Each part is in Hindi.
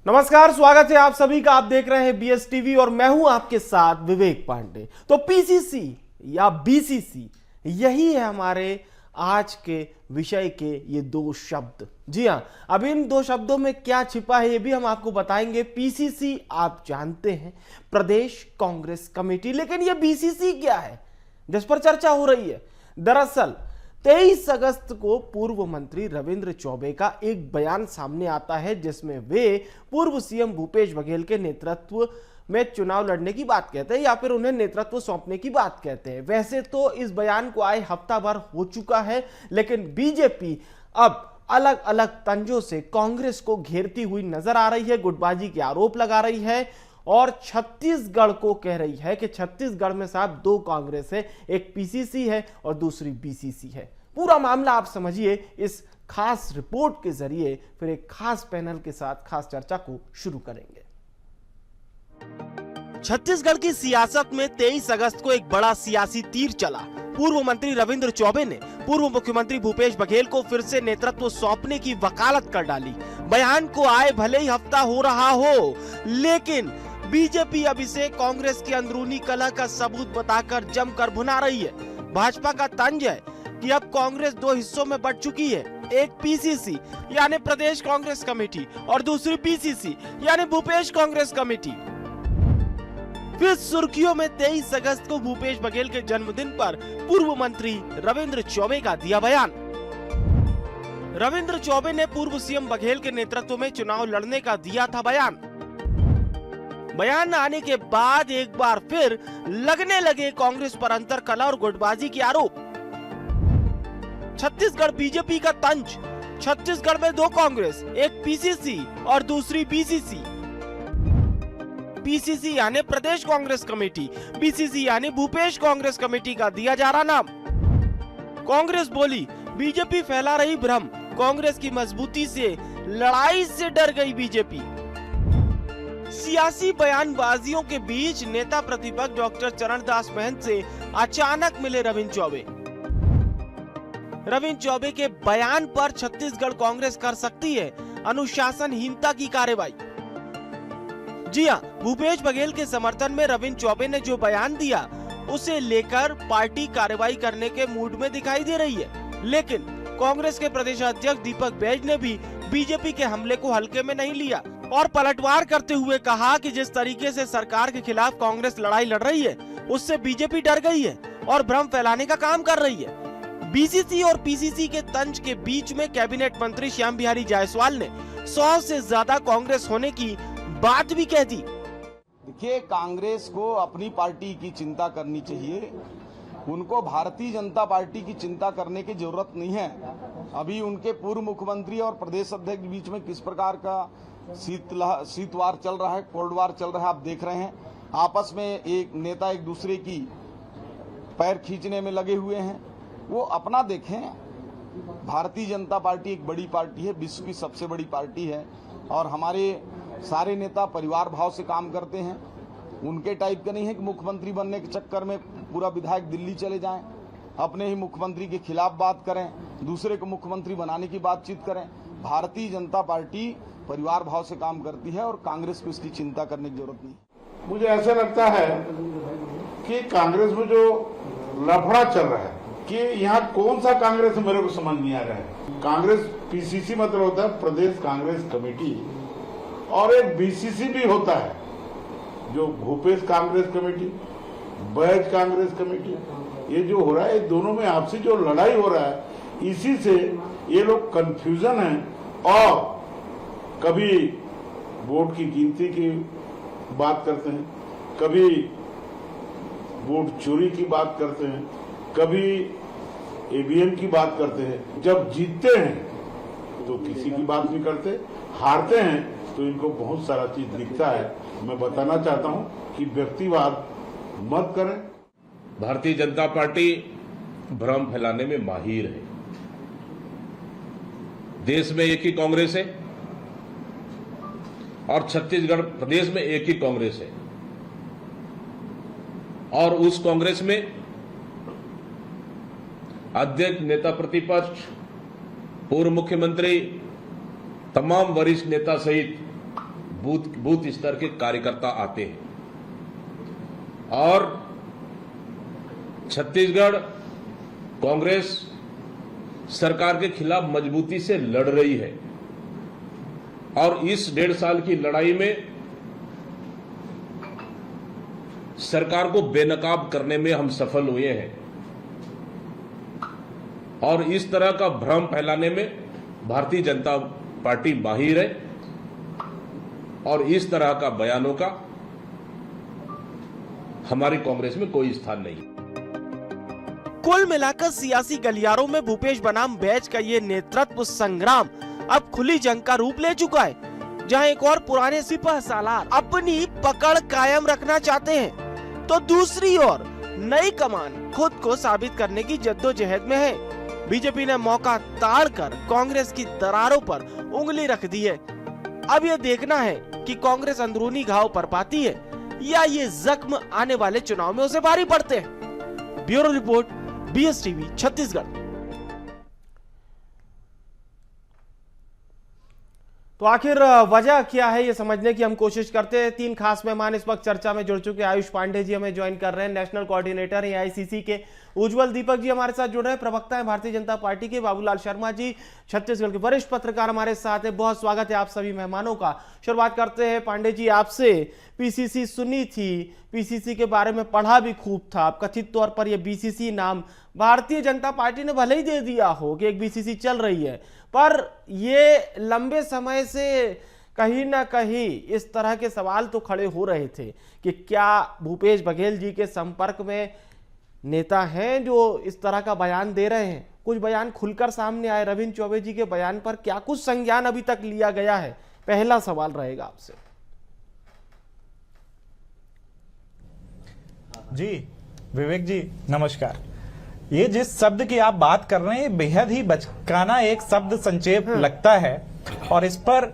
नमस्कार, स्वागत है आप सभी का। आप देख रहे हैं बीएस टीवी और मैं हूं आपके साथ विवेक पांडे। तो पीसीसी या बीसीसी, यही है हमारे आज के विषय के ये दो शब्द। जी हां, अब इन दो शब्दों में क्या छिपा है ये भी हम आपको बताएंगे। पीसीसी आप जानते हैं, प्रदेश कांग्रेस कमेटी, लेकिन ये बीसीसी क्या है जिस पर चर्चा हो रही है। दरअसल 23 अगस्त को पूर्व मंत्री रविंद्र चौबे का एक बयान सामने आता है जिसमें वे पूर्व सीएम भूपेश बघेल के नेतृत्व में चुनाव लड़ने की बात कहते हैं या फिर उन्हें नेतृत्व सौंपने की बात कहते हैं। वैसे तो इस बयान को आए हफ्ता भर हो चुका है, लेकिन बीजेपी अब अलग अलग तंजों से कांग्रेस को घेरती हुई नजर आ रही है, गुटबाजी के आरोप लगा रही है और छत्तीसगढ़ को कह रही है कि छत्तीसगढ़ में साहब दो कांग्रेस है, एक पीसीसी है और दूसरी बीसीसी है। पूरा मामला आप समझिए इस खास रिपोर्ट के जरिए, फिर एक खास पैनल के साथ खास चर्चा को शुरू करेंगे। छत्तीसगढ़ की सियासत में 23 अगस्त को एक बड़ा सियासी तीर चला। पूर्व मंत्री रविंद्र चौबे ने पूर्व मुख्यमंत्री भूपेश बघेल को फिर से नेतृत्व सौंपने की वकालत कर डाली। बयान को आए भले ही हफ्ता हो रहा हो, लेकिन बीजेपी अब इसे कांग्रेस की अंदरूनी कलह का सबूत बताकर जमकर भुना रही है। भाजपा का तंज है कि अब कांग्रेस दो हिस्सों में बंट चुकी है, एक पीसीसी यानी प्रदेश कांग्रेस कमेटी और दूसरी बीसीसी यानी भूपेश कांग्रेस कमेटी। फिर सुर्खियों में 23 अगस्त को भूपेश बघेल के जन्मदिन पर पूर्व मंत्री रविंद्र चौबे का दिया बयान। रविंद्र चौबे ने पूर्व सीएम बघेल के नेतृत्व में चुनाव लड़ने का दिया था बयान। बयान आने के बाद एक बार फिर लगने लगे कांग्रेस पर अंतर कलह और गुटबाजी के आरोप। छत्तीसगढ़ बीजेपी का तंज, छत्तीसगढ़ में दो कांग्रेस, एक पीसीसी और दूसरी बीसीसी। पीसीसी यानी प्रदेश कांग्रेस कमेटी, बीसीसी यानी भूपेश कांग्रेस कमेटी का दिया जा रहा नाम। कांग्रेस बोली बीजेपी फैला रही भ्रम, कांग्रेस की मजबूती से लड़ाई से डर गई बीजेपी। सियासी बयानबाजियों के बीच नेता प्रतिपक्ष डॉक्टर चरणदास महंत से अचानक मिले रविंद्र चौबे। रविंद्र चौबे के बयान पर छत्तीसगढ़ कांग्रेस कर सकती है अनुशासनहीनता की कार्रवाई। जी हां, भूपेश बघेल के समर्थन में रविंद्र चौबे ने जो बयान दिया उसे लेकर पार्टी कार्रवाई करने के मूड में दिखाई दे रही है, लेकिन कांग्रेस के प्रदेश अध्यक्ष दीपक बैज ने भी बीजेपी के हमले को हल्के में नहीं लिया और पलटवार करते हुए कहा कि जिस तरीके से सरकार के खिलाफ कांग्रेस लड़ाई लड़ रही है उससे बीजेपी डर गई है और भ्रम फैलाने का काम कर रही है। बीसीसी और पीसीसी के तंज के बीच में कैबिनेट मंत्री श्याम बिहारी जायसवाल ने 100 से ज्यादा कांग्रेस होने की बात भी कह दी। देखिए, कांग्रेस को अपनी पार्टी की चिंता करनी चाहिए, उनको भारतीय जनता पार्टी की चिंता करने की जरूरत नहीं है। अभी उनके पूर्व मुख्यमंत्री और प्रदेश अध्यक्ष के बीच में किस प्रकार का शीतवार चल रहा है, कोल्ड वार चल रहा है, आप देख रहे हैं। आपस में एक नेता एक दूसरे की पैर खींचने में लगे हुए हैं। वो अपना देखें, भारतीय जनता पार्टी एक बड़ी पार्टी है, विश्व की सबसे बड़ी पार्टी है और हमारे सारे नेता परिवार भाव से काम करते हैं। उनके टाइप का नहीं है कि मुख्यमंत्री बनने के चक्कर में पूरा विधायक दिल्ली चले जाएं, अपने ही मुख्यमंत्री के खिलाफ बात करें, दूसरे को मुख्यमंत्री बनाने की बातचीत करें। भारतीय जनता पार्टी परिवार भाव से काम करती है और कांग्रेस को इसकी चिंता करने की जरूरत नहीं। मुझे ऐसा लगता है कि कांग्रेस में जो लफड़ा चल रहा है कि यहाँ कौन सा कांग्रेस मेरे को समझ नहीं आ रहा है। कांग्रेस पीसीसी मतलब होता है प्रदेश कांग्रेस कमेटी और एक बीसीसी भी होता है जो भूपेश कांग्रेस कमेटी, बैज कांग्रेस कमेटी। ये जो हो रहा है, दोनों में आपसी जो लड़ाई हो रहा है, इसी से ये लोग कंफ्यूजन है और कभी वोट की गिनती की बात करते हैं, कभी वोट चोरी की बात करते हैं, कभी ईवीएम की बात करते हैं। जब जीतते हैं तो किसी की बात नहीं करते, हारते हैं तो इनको बहुत सारा चीज दिखता है। मैं बताना चाहता हूं कि व्यक्तिवाद मत करें। भारतीय जनता पार्टी भ्रम फैलाने में माहिर है। देश में एक ही कांग्रेस है और छत्तीसगढ़ प्रदेश में एक ही कांग्रेस है और उस कांग्रेस में अध्यक्ष, नेता प्रतिपक्ष, पूर्व मुख्यमंत्री, तमाम वरिष्ठ नेता सहित बूथ स्तर के कार्यकर्ता आते हैं और छत्तीसगढ़ कांग्रेस सरकार के खिलाफ मजबूती से लड़ रही है और इस 1.5 साल की लड़ाई में सरकार को बेनकाब करने में हम सफल हुए हैं और इस तरह का भ्रम फैलाने में भारतीय जनता पार्टी माहिर है और इस तरह का बयानों का हमारी कांग्रेस में कोई स्थान नहीं। कुल मिलाकर सियासी गलियारों में भूपेश बनाम बैच का ये नेतृत्व संग्राम अब खुली जंग का रूप ले चुका है, जहां एक और पुराने सिपह सालार अपनी पकड़ कायम रखना चाहते हैं तो दूसरी ओर नई कमान खुद को साबित करने की जद्दोजहद में है। बीजेपी ने मौका ताड़कर कांग्रेस की दरारों पर उंगली रख दी है। अब यह देखना है कि कांग्रेस अंदरूनी घाव पर पाती है या ये जख्म आने वाले चुनाव में उसे भारी पड़ते हैं। Bureau report, BSTV Chhattisgarh. तो आखिर वजह क्या है ये समझने की हम कोशिश करते हैं। 3 खास मेहमान इस वक्त चर्चा में जुड़ चुके हैं। आयुष पांडे जी हमें ज्वाइन कर रहे हैं, नेशनल कोऑर्डिनेटर हैं AICC के। उज्जवल दीपक जी हमारे साथ जुड़ रहे हैं, प्रवक्ता है भारतीय जनता पार्टी के। बाबूलाल शर्मा जी छत्तीसगढ़ के वरिष्ठ पत्रकार हमारे साथ है। बहुत स्वागत है आप सभी मेहमानों का। शुरुआत करते हैं पांडे जी आपसे। PCC सुनी थी, PCC के बारे में पढ़ा भी खूब था। कथित तौर पर यह BCC नाम भारतीय जनता पार्टी ने भले ही दे दिया हो कि एक BCC चल रही है, पर ये लंबे समय से कहीं ना कहीं इस तरह के सवाल तो खड़े हो रहे थे कि क्या भूपेश बघेल जी के संपर्क में नेता हैं जो इस तरह का बयान दे रहे हैं। कुछ बयान खुलकर सामने आए। रविंद्र चौबे जी के बयान पर क्या कुछ संज्ञान अभी तक लिया गया है? पहला सवाल रहेगा आपसे। जी विवेक जी नमस्कार। ये जिस शब्द की आप बात कर रहे हैं बेहद ही बचकाना एक शब्द संक्षेप लगता है और इस पर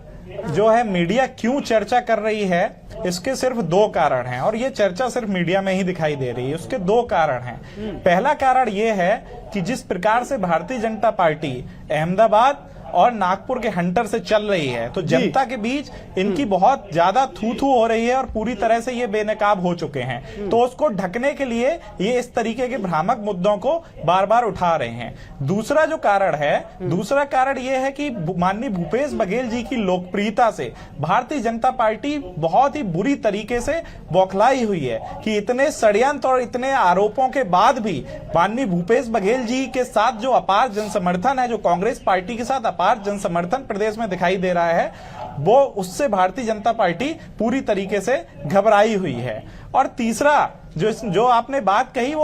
जो है मीडिया क्यों चर्चा कर रही है इसके सिर्फ 2 कारण हैं और ये चर्चा सिर्फ मीडिया में ही दिखाई दे रही है। उसके 2 कारण हैं। पहला कारण ये है कि जिस प्रकार से भारतीय जनता पार्टी अहमदाबाद और नागपुर के हंटर से चल रही है तो जनता के बीच इनकी बहुत ज्यादा थू-थू हो रही है और पूरी तरह से ये बेनकाब हो चुके हैं। तो उसको ढकने के लिए ये इस तरीके के भ्रामक मुद्दों को बार बार उठा रहे हैं। दूसरा जो कारण है, दूसरा कारण ये है कि माननीय भूपेश बघेल जी की लोकप्रियता से भारतीय जनता पार्टी बहुत ही बुरी तरीके से बौखलाई हुई है कि इतने षड्यंत्र और इतने आरोपों के बाद भी माननीय भूपेश बघेल जी के साथ जो अपार जनसमर्थन है, जो कांग्रेस पार्टी के साथ अपार जनसमर्थन प्रदेश में दिखाई दे रहा है, वो उससे भारतीय जनता पार्टी पूरी तरीके से घबराई हुई है। और तीसरा जो आपने बात कही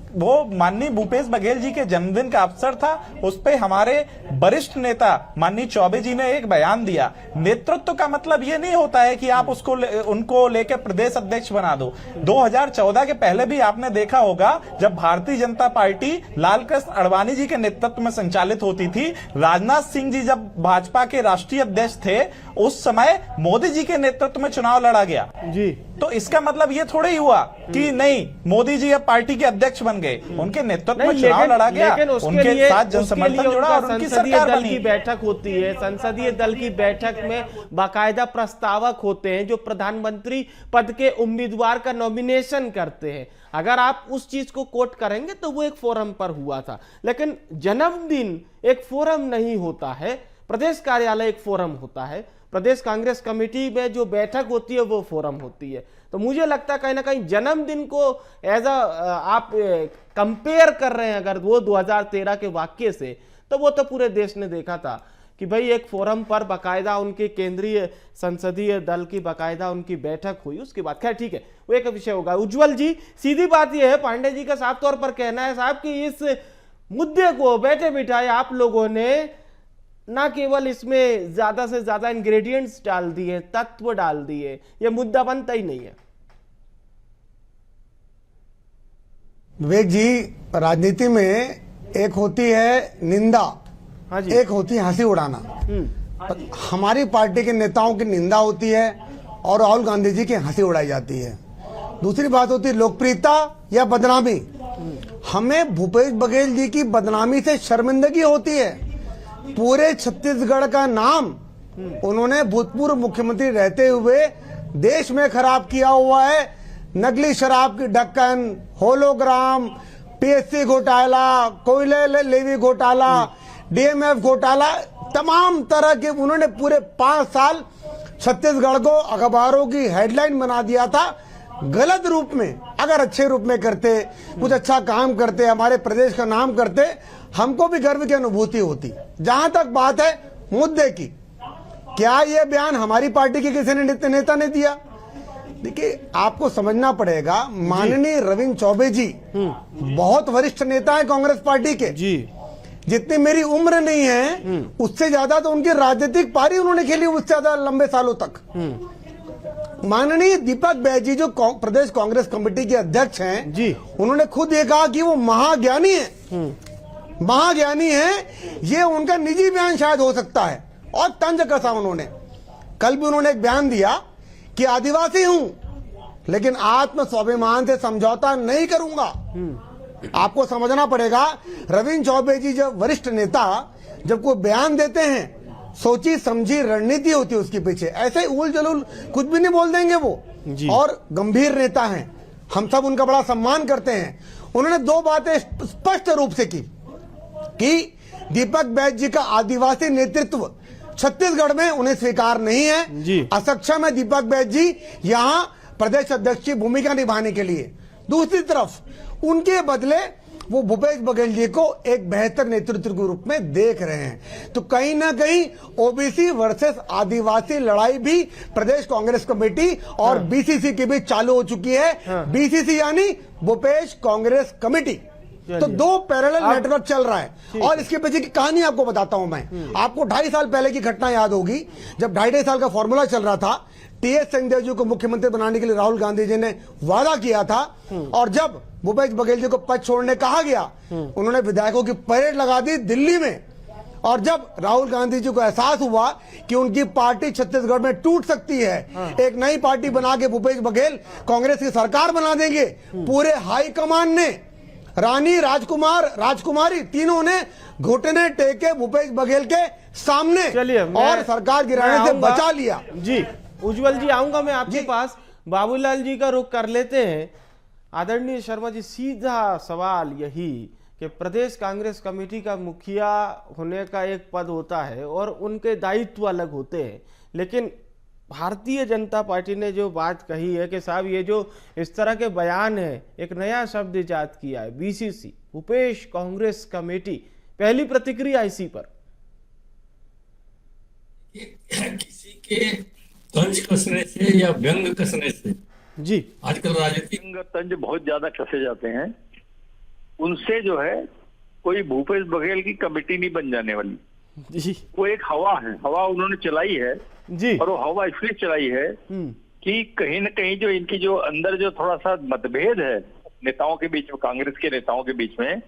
वो माननीय भूपेश बघेल जी के जन्मदिन का अवसर था। उस पे हमारे वरिष्ठ नेता माननीय चौबे जी ने एक बयान दिया। नेतृत्व का मतलब ये नहीं होता है कि आप उनको लेकर प्रदेश अध्यक्ष बना दो। 2014 के पहले भी आपने देखा होगा जब भारतीय जनता पार्टी लालकृष्ण आडवाणी जी के नेतृत्व में संचालित होती थी, राजनाथ सिंह जी जब भाजपा के राष्ट्रीय अध्यक्ष थे, उस समय मोदी जी के नेतृत्व में चुनाव लड़ा गया जी। तो इसका मतलब ये थोड़े ही हुआ कि नहीं मोदी जी अब पार्टी के अध्यक्ष बन गए, उनके नेतृत्व में चुनाव लड़ा गया, उनके साथ जनसमर्थन जुड़ा और उनकी सरकार दल की बैठक होती है। संसदीय दल की बैठक में बाकायदा प्रस्तावक होते हैं जो प्रधानमंत्री पद के उम्मीदवार का नॉमिनेशन करते हैं। अगर आप उस चीज को कोट करेंगे तो वो एक फोरम पर हुआ था, लेकिन जन्मदिन एक फोरम नहीं होता है, प्रदेश कार्यालय एक फोरम होता है, प्रदेश कांग्रेस कमेटी में जो बैठक होती है वो फोरम होती है। तो मुझे लगता है कहीं ना कहीं जन्मदिन को एज आप कंपेयर कर रहे हैं अगर वो 2013 के वाक्य से, तो वो तो पूरे देश ने देखा था कि भाई एक फोरम पर बाकायदा उनके केंद्रीय संसदीय दल की बाकायदा उनकी बैठक हुई। उसके बाद खैर ठीक है वो एक विषय होगा। उज्जवल जी सीधी बात यह है, पांडे जी का साफ तौर पर कहना है साहब कि इस मुद्दे को बैठे बिठाए आप लोगों ने ना केवल इसमें ज्यादा से ज्यादा इंग्रेडिएंट्स डाल दिए, तत्व डाल दिए, ये मुद्दा बनता ही नहीं है। विवेक जी, राजनीति में एक होती है निंदा, हाँ जी। एक होती है हंसी उड़ाना। हमारी पार्टी के नेताओं की निंदा होती है और राहुल गांधी जी की हंसी उड़ाई जाती है। दूसरी बात होती है लोकप्रियता या बदनामी। हमें भूपेश बघेल जी की बदनामी से शर्मिंदगी होती है। पूरे छत्तीसगढ़ का नाम उन्होंने भूतपूर्व मुख्यमंत्री रहते हुए देश में खराब किया हुआ है। नकली शराब की ढक्कन, होलोग्राम, पीएससी घोटाला, कोयले लेवी घोटाला, डीएमएफ घोटाला, तमाम तरह के उन्होंने पूरे 5 साल छत्तीसगढ़ को अखबारों की हेडलाइन बना दिया था गलत रूप में। अगर अच्छे रूप में करते, कुछ अच्छा काम करते, हमारे प्रदेश का नाम करते, हमको भी गर्व की अनुभूति होती। जहां तक बात है मुद्दे की, क्या यह बयान हमारी पार्टी के किसी नेता ने दिया? देखिए, आपको समझना पड़ेगा, माननीय रविंद्र चौबे जी बहुत वरिष्ठ नेता है कांग्रेस पार्टी के जी। जितनी मेरी उम्र नहीं है उससे ज्यादा तो उनकी राजनीतिक पारी उन्होंने खेली, उससे ज्यादा लंबे सालों तक। माननीय दीपक बैज जी जो प्रदेश कांग्रेस कमेटी के अध्यक्ष हैं जी, उन्होंने खुद ये कहा कि वो महाज्ञानी है, महाज्ञानी है। ये उनका निजी बयान शायद हो सकता है, और तंज कसा उन्होंने। कल भी उन्होंने एक बयान दिया कि आदिवासी हूं लेकिन आत्म स्वाभिमान से समझौता नहीं करूंगा। आपको समझना पड़ेगा, रविंद्र चौबे जी जब वरिष्ठ नेता जब कोई बयान देते हैं, सोची समझी रणनीति होती है उसके पीछे। ऐसे उल जलूल कुछ भी नहीं बोल देंगे वो जी। और गंभीर नेता हैं, हम सब उनका बड़ा सम्मान करते हैं। उन्होंने 2 बातें स्पष्ट रूप से की कि दीपक बैज जी का आदिवासी नेतृत्व छत्तीसगढ़ में उन्हें स्वीकार नहीं है, असक्षम है दीपक बैज जी यहां प्रदेश अध्यक्ष की भूमिका निभाने के लिए। दूसरी तरफ उनके बदले वो भूपेश बघेल जी को एक बेहतर नेतृत्व के रूप में देख रहे हैं। तो कहीं ना कहीं ओबीसी वर्सेस आदिवासी लड़ाई भी प्रदेश कांग्रेस कमेटी और बीसीसी के बीच चालू हो चुकी है। बीसीसी यानी भूपेश कांग्रेस कमेटी। तो 2 पैरेलल नेटवर्क चल रहा है। और इसके पीछे की कहानी आपको बताता हूं मैं। आपको 2.5 साल पहले की घटना याद होगी, जब 2.5 साल का फॉर्मूला चल रहा था। टीएस सिंहदेव जी को मुख्यमंत्री बनाने के लिए राहुल गांधी जी ने वादा किया था, और जब भूपेश बघेल जी को पद छोड़ने कहा गया, उन्होंने विधायकों की परेड लगा दी दिल्ली में। और जब राहुल गांधी जी को एहसास हुआ कि उनकी पार्टी छत्तीसगढ़ में टूट सकती है, एक नई पार्टी बना के भूपेश बघेल कांग्रेस की सरकार बना देंगे, पूरे हाईकमान ने, रानी, राजकुमारी तीनों ने घुटने टेके भूपेश बघेल के सामने और सरकार गिराने से बचा लिया। जी उज्जवल जी, आऊंगा मैं आपके पास। बाबूलाल जी का रुख कर लेते हैं। आदरणीय शर्मा जी, सीधा सवाल यही कि प्रदेश कांग्रेस कमेटी का मुखिया होने का एक पद होता है और उनके दायित्व अलग होते हैं, लेकिन भारतीय जनता पार्टी ने जो बात कही है कि साहब ये जो इस तरह के बयान है, एक नया शब्द इजाद किया है, बीसीसी, भूपेश कांग्रेस कमेटी, पहली प्रतिक्रिया इसी पर? किसी के तंज कसने से या व्यंग कसने से जी, आजकल राजनीतिक तंज बहुत ज्यादा कसे जाते हैं, उनसे जो है कोई भूपेश बघेल की कमेटी नहीं बन जाने वाली जी। वो एक हवा है, हवा उन्होंने चलाई है जी, और वो हवा इसलिए चलाई है कि कहीं न कहीं जो इनकी जो अंदर जो थोड़ा सा मतभेद है नेताओं के बीच में, कांग्रेस के नेताओं के बीच में,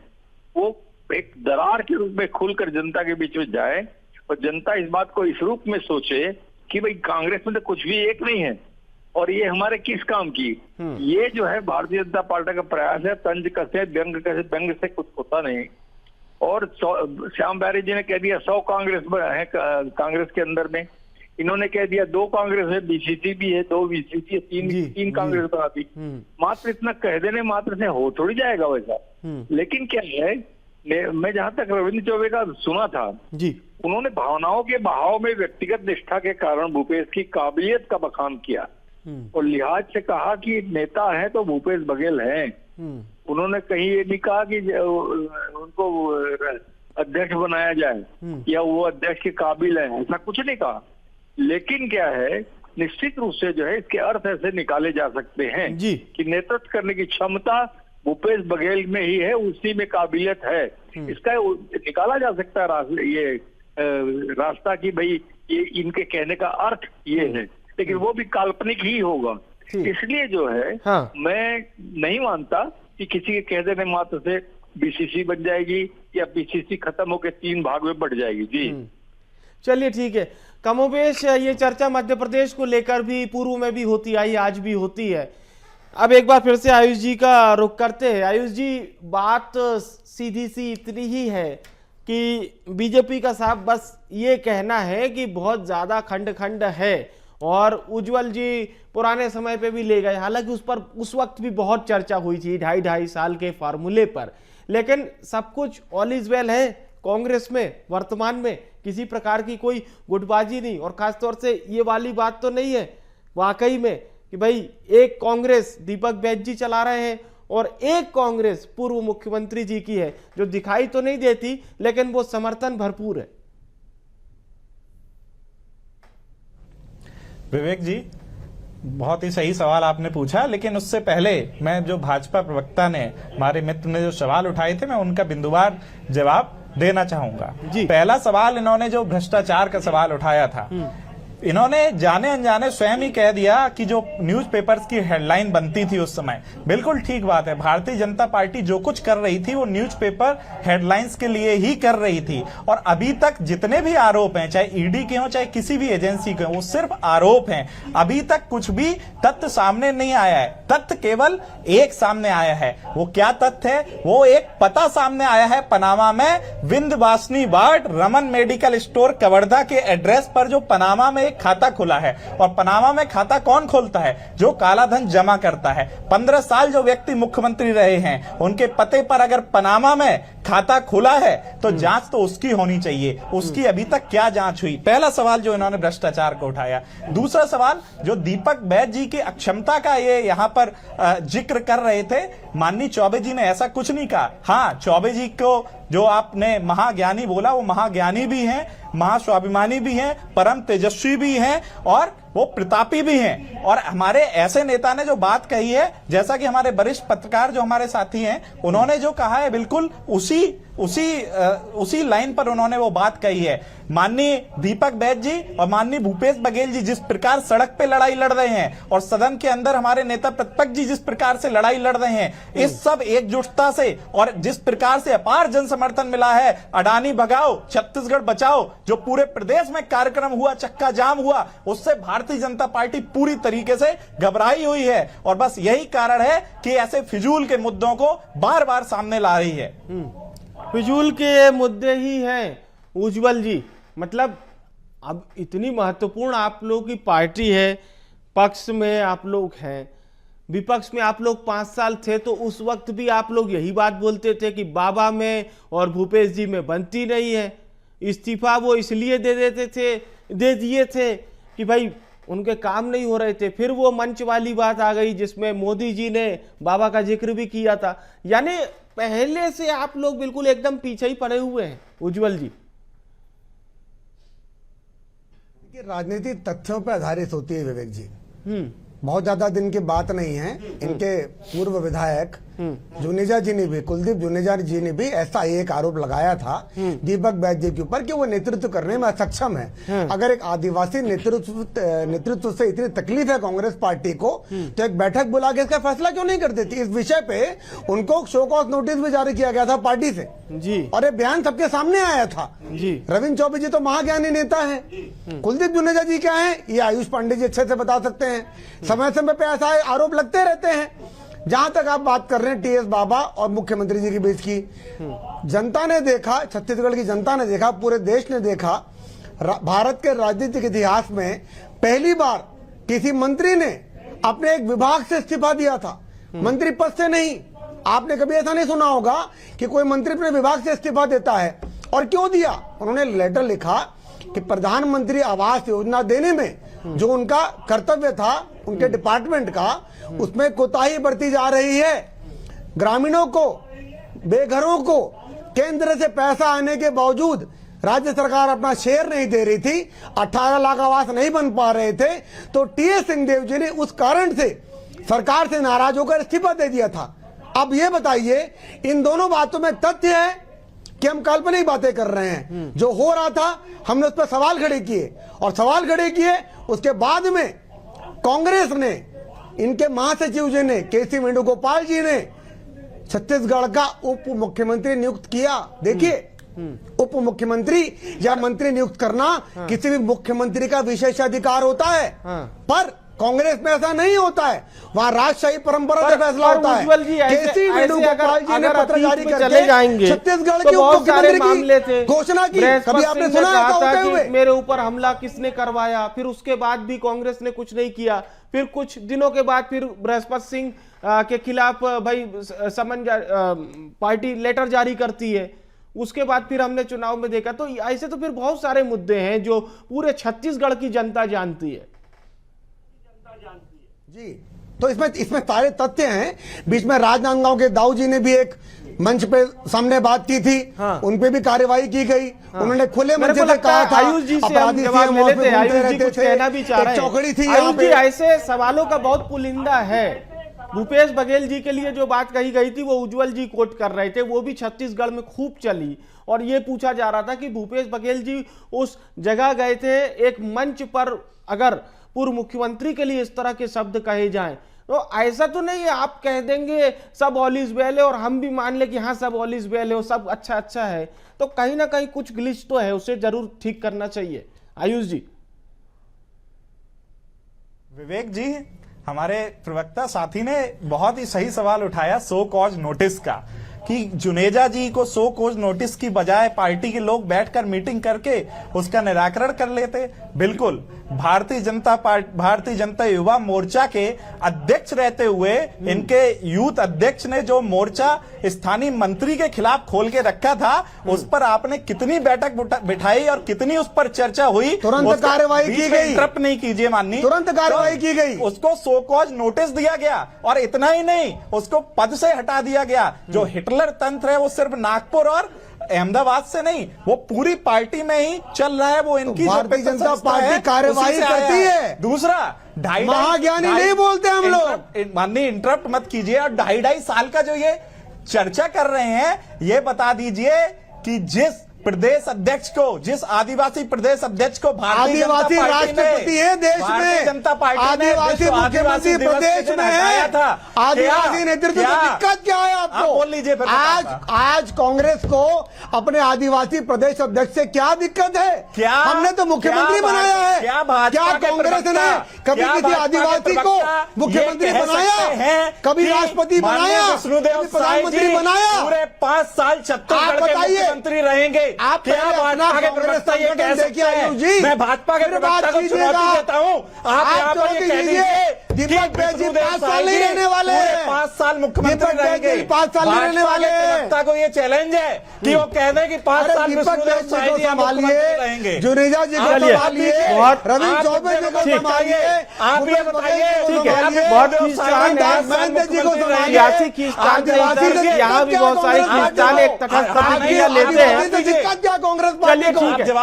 वो एक दरार के रूप में खुलकर जनता के बीच में जाए और जनता इस बात को इस रूप में सोचे कि भाई कांग्रेस में तो कुछ भी एक नहीं है और ये हमारे किस काम की। ये जो है भारतीय जनता पार्टी का प्रयास है, तंज कसे व्यंग कसे, व्यंग से कुछ होता नहीं। और श्याम बैरी जी ने कह दिया 100 कांग्रेस है कांग्रेस के अंदर में, इन्होंने कह दिया 2 कांग्रेस है, बीसीसी भी है, 2 बीसीसी है, 3 कांग्रेस बना दी। मात्र इतना कह देने मात्र से हो थोड़ी जाएगा वैसा। लेकिन क्या है, मैं जहां तक रविंद्र चौबे का सुना था जी, उन्होंने भावनाओं के बहाव में व्यक्तिगत निष्ठा के कारण भूपेश की काबिलियत का बखान किया और लिहाज से कहा कि नेता है तो भूपेश बघेल हैं। उन्होंने कहीं ये नहीं कहा कि उनको अध्यक्ष बनाया जाए या वो अध्यक्ष के काबिल है, ऐसा कुछ नहीं कहा। लेकिन क्या है, निश्चित रूप से जो है इसके अर्थ ऐसे निकाले जा सकते हैं जी कि नेतृत्व करने की क्षमता भूपेश बघेल में ही है, उसी में काबिलियत है। इसका निकाला जा सकता है ये रास्ता कि भाई ये इनके कहने का अर्थ ये है, लेकिन वो भी काल्पनिक ही होगा। इसलिए जो है मैं नहीं मानता कि किसी के कह देने मात्र से बीसीसी बन जाएगी या बीसीसी खत्म होकर 3 भाग में बढ़ जाएगी। जी चलिए ठीक है। कमोबेश ये चर्चा मध्य प्रदेश को लेकर भी पूर्व में भी होती आई, आज भी होती है। अब एक बार फिर से आयुष जी का रुख करते हैं। आयुष जी, बात सीधी सी इतनी ही है कि बीजेपी का साहब बस ये कहना है कि बहुत ज्यादा खंड खंड है, और उज्जवल जी पुराने समय पे भी ले गए, हालांकि उस पर उस वक्त भी बहुत चर्चा हुई थी 2.5 साल के फार्मूले पर, लेकिन सब कुछ ऑल इज वेल है कांग्रेस में। वर्तमान में किसी प्रकार की कोई गुटबाजी नहीं, और खासतौर से ये वाली बात तो नहीं है वाकई में कि भाई एक कांग्रेस दीपक बैज जी चला रहे हैं और एक कांग्रेस पूर्व मुख्यमंत्री जी की है, जो दिखाई तो नहीं देती लेकिन वो समर्थन भरपूर है। विवेक जी, बहुत ही सही सवाल आपने पूछा, लेकिन उससे पहले मैं जो भाजपा प्रवक्ता ने, हमारे मित्र ने जो सवाल उठाए थे, मैं उनका बिंदुवार जवाब देना चाहूंगा। पहला सवाल इन्होंने जो भ्रष्टाचार का सवाल उठाया था, इन्होंने जाने अनजाने स्वयं ही कह दिया कि जो न्यूज़पेपर्स की हेडलाइन बनती थी उस समय, बिल्कुल ठीक बात है, भारतीय जनता पार्टी जो कुछ कर रही थी वो न्यूज़पेपर हेडलाइंस के लिए ही कर रही थी। और अभी तक जितने भी आरोप हैं, चाहे ईडी के हों चाहे किसी भी एजेंसी के हों, वो सिर्फ आरोप हैं। अभी तक कुछ भी तथ्य सामने नहीं आया है। तथ्य केवल एक सामने आया है। वो क्या तथ्य है? वो एक पता सामने आया है पनामा में, Vindhyavasini ward Raman medical store Kawardha के एड्रेस पर जो पनामा में खाता खुला है। और पनामा में खाता कौन खोलता है? जो काला धन जमा करता है। 15 साल जो व्यक्ति मुख्यमंत्री रहे हैं, उनके पते पर अगर पनामा में खाता खुला है तो जांच तो उसकी होनी चाहिए। उसकी अभी तक क्या जांच हुई? पहला सवाल जो इन्होंने भ्रष्टाचार को उठाया। दूसरा सवाल जो दीपक बैज जी की अक्षमता का ये यहां पर जिक्र कर रहे थे, माननीय चौबे जी ने ऐसा कुछ नहीं कहा। हाँ, चौबे जी को जो आपने महाज्ञानी बोला, वो महाज्ञानी भी हैं, महास्वाभिमानी भी हैं, परम तेजस्वी भी हैं और वो प्रतापी भी हैं। और हमारे ऐसे नेता ने जो बात कही है, जैसा कि हमारे वरिष्ठ पत्रकार जो हमारे साथी हैं, उन्होंने जो कहा है बिल्कुल उसी लाइन पर उन्होंने वो बात कही है। माननीय दीपक बैज जी और माननीय भूपेश बघेल जी जिस प्रकार सड़क पे लड़ाई लड़ रहे हैं और सदन के अंदर हमारे नेता प्रतिपक्ष जी जिस प्रकार से लड़ाई लड़ रहे हैं, इस सब एकजुटता से और जिस प्रकार से अपार जन समर्थन मिला है, अडानी भगाओ छत्तीसगढ़ बचाओ जो पूरे प्रदेश में कार्यक्रम हुआ, चक्का जाम हुआ, उससे भारतीय जनता पार्टी पूरी तरीके से घबराई हुई है। और बस यही कारण है कि ऐसे फिजूल के मुद्दों को बार बार सामने ला रही है। फिजूल के मुद्दे ही हैं उज्जवल जी। मतलब अब इतनी महत्वपूर्ण आप लोगों की पार्टी है, पक्ष में आप लोग हैं, विपक्ष में आप लोग 5 साल थे, तो उस वक्त भी आप लोग यही बात बोलते थे कि बाबा में और भूपेश जी में बनती नहीं है। इस्तीफा वो इसलिए दे दिए थे कि भाई उनके काम नहीं हो रहे थे। फिर वो मंच वाली बात आ गई जिसमें मोदी जी ने बाबा का जिक्र भी किया था। यानी पहले से आप लोग बिल्कुल एकदम पीछे ही पड़े हुए हैं उज्जवल जी। राजनीति तथ्यों पर आधारित होती है विवेक जी। बहुत ज्यादा दिन की बात नहीं है। इनके पूर्व विधायक जुनेजा जी ने भी, कुलदीप जुनेजा जी ने भी ऐसा एक आरोप लगाया था दीपक बैज जी के ऊपर कि वो नेतृत्व करने में असक्षम है। अगर एक आदिवासी नेतृत्व से इतनी तकलीफ है कांग्रेस पार्टी को, तो एक बैठक बुला के इसका फैसला क्यों नहीं कर देती? इस विषय पे उनको शो कॉज नोटिस भी जारी किया गया था पार्टी से जी, और ये बयान सबके सामने आया था जी। रविंद्र चौबे जी तो महाज्ञानी नेता है, कुलदीप जुनेजा जी क्या है ये आयुष पांडे जी अच्छे से बता सकते हैं। समय समय पे ऐसा आरोप लगते रहते हैं। जहां तक आप बात कर रहे हैं टीएस बाबा और मुख्यमंत्री जी के बीच की, जनता ने देखा, छत्तीसगढ़ की जनता ने देखा, पूरे देश ने देखा, भारत के राजनीतिक इतिहास में पहली बार किसी मंत्री ने अपने एक विभाग से इस्तीफा दिया था, मंत्री पद से नहीं। आपने कभी ऐसा नहीं सुना होगा कि कोई मंत्री अपने विभाग से इस्तीफा देता है। और क्यों दिया? उन्होंने लेटर लिखा कि प्रधानमंत्री आवास योजना देने में जो उनका कर्तव्य था उनके डिपार्टमेंट का, उसमें कोताही बरती जा रही है। ग्रामीणों को, बेघरों को केंद्र से पैसा आने के बावजूद राज्य सरकार अपना शेयर नहीं दे रही थी, 18 लाख आवास नहीं बन पा रहे थे, तो टीएस सिंहदेव जी ने उस कारण से सरकार से नाराज होकर इस्तीफा दे दिया था। अब ये बताइए, इन दोनों बातों में तथ्य है कि हम काल्पनिक बातें कर रहे हैं? जो हो रहा था हमने उस पर सवाल खड़े किए, और सवाल खड़े किए उसके बाद में कांग्रेस ने, इनके महासचिव जी ने, केसी वेणुगोपाल जी ने छत्तीसगढ़ का उप मुख्यमंत्री नियुक्त किया। देखिए, उप मुख्यमंत्री या मंत्री नियुक्त करना किसी भी मुख्यमंत्री का विशेष अधिकार होता है, पर कांग्रेस में ऐसा नहीं होता है, वहाँ राजशाही परंपरा से फैसला पर होता है। उज्ज्वल जी, ऐसे केसी वेणुगोपाल जी ने अगर पत्र जारी अतीत में करके चले जाएंगे छत्तीसगढ़ तो के बहुत सारे मुख्यमंत्री मामले थे। की घोषणा की, बृहस्पति कभी आपने सिंह ने सुना कहा ऐसा था होते कि हुए? मेरे ऊपर हमला किसने करवाया, फिर उसके बाद भी कांग्रेस ने कुछ नहीं किया। फिर कुछ दिनों के बाद फिर बृहस्पति सिंह के खिलाफ भाई समन पार्टी लेटर जारी करती है। उसके बाद फिर हमने चुनाव में देखा। तो ऐसे तो फिर बहुत सारे मुद्दे हैं जो पूरे छत्तीसगढ़ की जनता जानती है। जी, तो इसमें सारे तथ्य हैं। बीच में राजनांदगांव के दाऊ जी ने भी एक मंच पे सामने बात की थी, हाँ। उन पे भी कार्रवाई की गई। हाँ। उन्होंने खुले मेरे मंच को से लगता कहा है था आयुष जी से हम अपराधी जवाब सीएम ले हाउस लेते में हैं। घूमते आयुष जी रहते कुछ थे, कहना भी चाह रहे एक हैं। चौकड़ी थी आयुष यहाँ जी, पे। ऐसे सवालों का बहुत पुलिंदा है। भूपेश बघेल जी के लिए जो बात कही गई थी वो उज्ज्वल जी कोट कर रहे थे, वो भी छत्तीसगढ़ में खूब चली। और ये पूछा जा रहा था कि भूपेश बघेल जी उस जगह गए थे एक मंच पर, अगर पूर्व मुख्यमंत्री के लिए इस तरह के शब्द कहे जाएं तो ऐसा तो नहीं है आप कह देंगे सब ऑल इज वेल है और हम भी मान ले कि हाँ सब ऑल इज वेल है, सब अच्छा अच्छा है। तो कहीं ना कहीं कुछ ग्लिच तो है, उसे जरूर ठीक करना चाहिए। आयुष जी। विवेक जी, हमारे प्रवक्ता साथी ने बहुत ही सही सवाल उठाया सो कॉज नोटिस का, कि जुनेजा जी को सो कॉज नोटिस की बजाय पार्टी के लोग बैठकर मीटिंग करके उसका निराकरण कर लेते। बिल्कुल, भारतीय जनता युवा मोर्चा के अध्यक्ष रहते हुए इनके यूथ अध्यक्ष ने जो मोर्चा स्थानीय मंत्री के खिलाफ खोल के रखा था, उस पर आपने कितनी बैठक बिठाई और कितनी उस पर चर्चा हुई। तुरंत कार्रवाई की गई। इंटरप्ट नहीं कीजिए माननीय, तुरंत कार्रवाई की गई। उसको सो कॉज नोटिस दिया गया और इतना ही नहीं, उसको पद से हटा दिया गया। जो हिटलर तंत्र है वो सिर्फ नागपुर और अहमदाबाद से नहीं, वो पूरी पार्टी में ही चल रहा है। वो इनकी भारतीय जनता पार्टी कार्रवाई करती है। दूसरा, महाज्ञानी नहीं बोलते हम लोग। माननीय इंटरप्ट मत कीजिए। और 2.5 साल का जो ये चर्चा कर रहे हैं, ये बता दीजिए कि जिस प्रदेश अध्यक्ष को, जिस आदिवासी प्रदेश अध्यक्ष को आदिवासी राष्ट्रपति है देश में, जनता पार्टी आदिवासी मुख्यमंत्री प्रदेश में है, आदिवासी नेतृत्व में दिक्कत क्या है आपको? बोल लीजिए। आज कांग्रेस को अपने आदिवासी प्रदेश अध्यक्ष से क्या दिक्कत है? क्या हमने तो मुख्यमंत्री बनाया है। क्या कांग्रेस ने कभी किसी आदिवासी को मुख्यमंत्री बनाया? कभी राष्ट्रपति बनाया? प्रधानमंत्री बनाया? पूरे 5 साल छत्तीसगढ़ के मुख्यमंत्री रहेंगे। आप क्या भाजपा के प्रवक्ता ये कह सकते हैं? मैं भाजपा के प्रवक्ता को चुनौती देता हूँ। आप यहाँ पर ये कह दीजिए दीपक बैज जी 5 साल नहीं रहने वाले हैं। 5 साल मुख्यमंत्री रहेंगे। 5 साल नहीं रहने वाले हैं। प्रवक्ता को ये चैलेंज है कि वो कह दें कि 5 साल विष्णुदेव साय जी मुख्यमंत्री रहेंगे। जुनेजा जी को संभालिए, रवि चौबे जी को संभालिए, आप ये बताइए। ठीक है, बहुत खींचतान जी को संभालिए। सियासी खींचतान के अंदर यहाँ भी बहुत सारी खींचतान एक तटस्थ प्रतिक्रिया लेते हैं। क्या कांग्रेस चलिए ठीक है,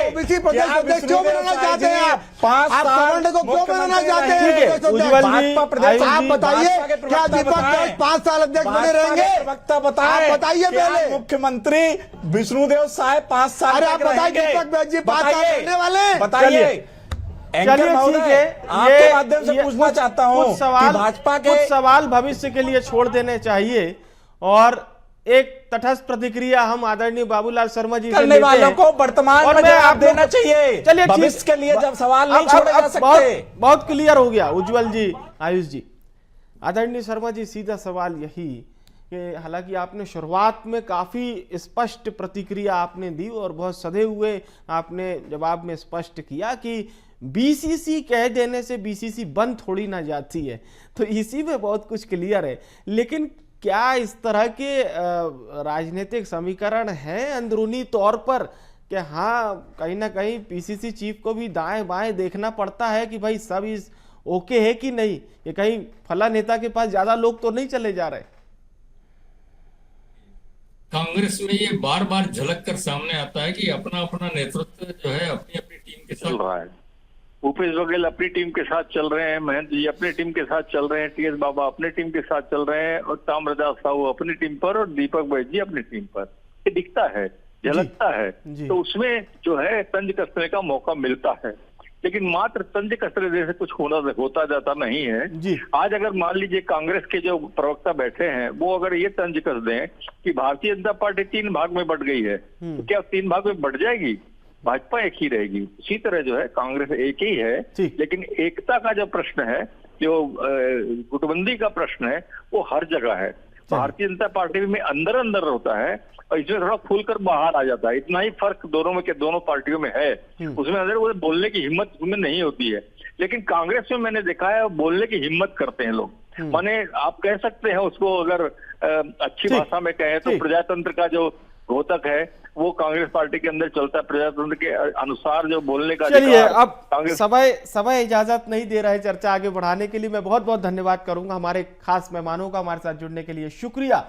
ओबीसी प्रदेश अध्यक्ष क्यों बनाना चाहते हैं आप? 5 साल को क्यों बनाना चाहते हैं? ठीक है, उज्ज्वल जी, आप बताइए, क्या दीपक बैज 5 साल अध्यक्ष बने रहेंगे? प्रवक्ता बताएं। आप बताइए पहले। मुख्यमंत्री विष्णुदेव साय 5 साल अरे आप बताइए, दीपक बैज जी 5 साल रहने वाले हैं? बताइए। चलिए ठीक है, आपके माध्यम से पूछना चाहता हूं कि भाजपा के कुछ सवाल भविष्य के लिए छोड़ देने चाहिए और एक तटस्थ प्रतिक्रिया हम आदरणीय बाबूलाल शर्मा जी करने वालों को वर्तमान में जवाब देना चाहिए। चलिए भविष्य के लिए जब सवाल नहीं छोड़े जा सकते। बहुत क्लियर हो गया उज्ज्वल जी, आयुष जी। आदरणीय शर्मा जी, सीधा सवाल यही कि हालांकि आपने शुरुआत में काफी स्पष्ट प्रतिक्रिया आपने दी और बहुत सधे हुए आपने जवाब में स्पष्ट किया कि बीसीसी कह देने से बीसीसी बंद थोड़ी ना जाती है, तो इसी में बहुत कुछ क्लियर है। लेकिन क्या इस तरह के राजनीतिक समीकरण हैं अंदरूनी तौर पर कि हाँ कहीं ना कहीं पीसीसी चीफ को भी दाएं बाएं देखना पड़ता है कि भाई सब इस ओके है कि नहीं, कि कहीं फला नेता के पास ज्यादा लोग तो नहीं चले जा रहे? कांग्रेस में ये बार बार झलक कर सामने आता है कि अपना अपना नेतृत्व जो है अपनी अपनी टीम के साथ चल रहा है। भूपेश बघेल अपनी टीम के साथ चल रहे हैं, महेंद्र जी अपनी टीम के साथ चल रहे हैं, टीएस बाबा अपनी टीम के साथ चल रहे हैं और ताम्रदास साहू अपनी टीम पर और दीपक बैज जी अपनी टीम पर। ये दिखता है, झलकता है, तो उसमें जो है तंज कसने का मौका मिलता है। लेकिन मात्र तंज कसने जैसे कुछ होता जाता नहीं है। आज अगर मान लीजिए कांग्रेस के जो प्रवक्ता बैठे हैं वो अगर ये तंज कस दें कि भारतीय जनता पार्टी 3 भाग में बट गई है, तो क्या 3 भाग में बट जाएगी? भाजपा एक ही रहेगी। उसी तरह जो है कांग्रेस एक ही है, ठीक। लेकिन एकता का जो प्रश्न है, जो गुटबंदी का प्रश्न है, वो हर जगह है। भारतीय जनता पार्टी में अंदर अंदर होता है और इसमें थोड़ा खुलकर बाहर आ जाता है। इतना ही फर्क दोनों में के दोनों पार्टियों में है। उसमें अंदर वो बोलने की हिम्मत उसमें नहीं होती है, लेकिन कांग्रेस में मैंने देखा है बोलने की हिम्मत करते हैं लोग। माने आप कह सकते हैं उसको, अगर अच्छी भाषा में कहें तो प्रजातंत्र का जो घोतक है वो कांग्रेस पार्टी के अंदर चलता है। प्रजातंत्र के अनुसार जो बोलने का चलिए, अब कांग्रेस समय इजाजत नहीं दे रहा है चर्चा आगे बढ़ाने के लिए। मैं बहुत बहुत धन्यवाद करूंगा हमारे खास मेहमानों का हमारे साथ जुड़ने के लिए, शुक्रिया।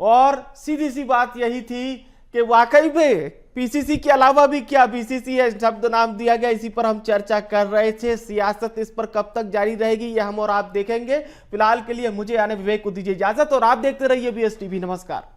और सीधी सी बात यही थी कि वाकई में पीसीसी के अलावा भी क्या बीसीसी है शब्द नाम दिया गया, इसी पर हम चर्चा कर रहे थे। सियासत इस पर कब तक जारी रहेगी ये हम और आप देखेंगे। फिलहाल के लिए मुझे यानी विवेक को दीजिए इजाजत और आप देखते रहिए BSTV। नमस्कार।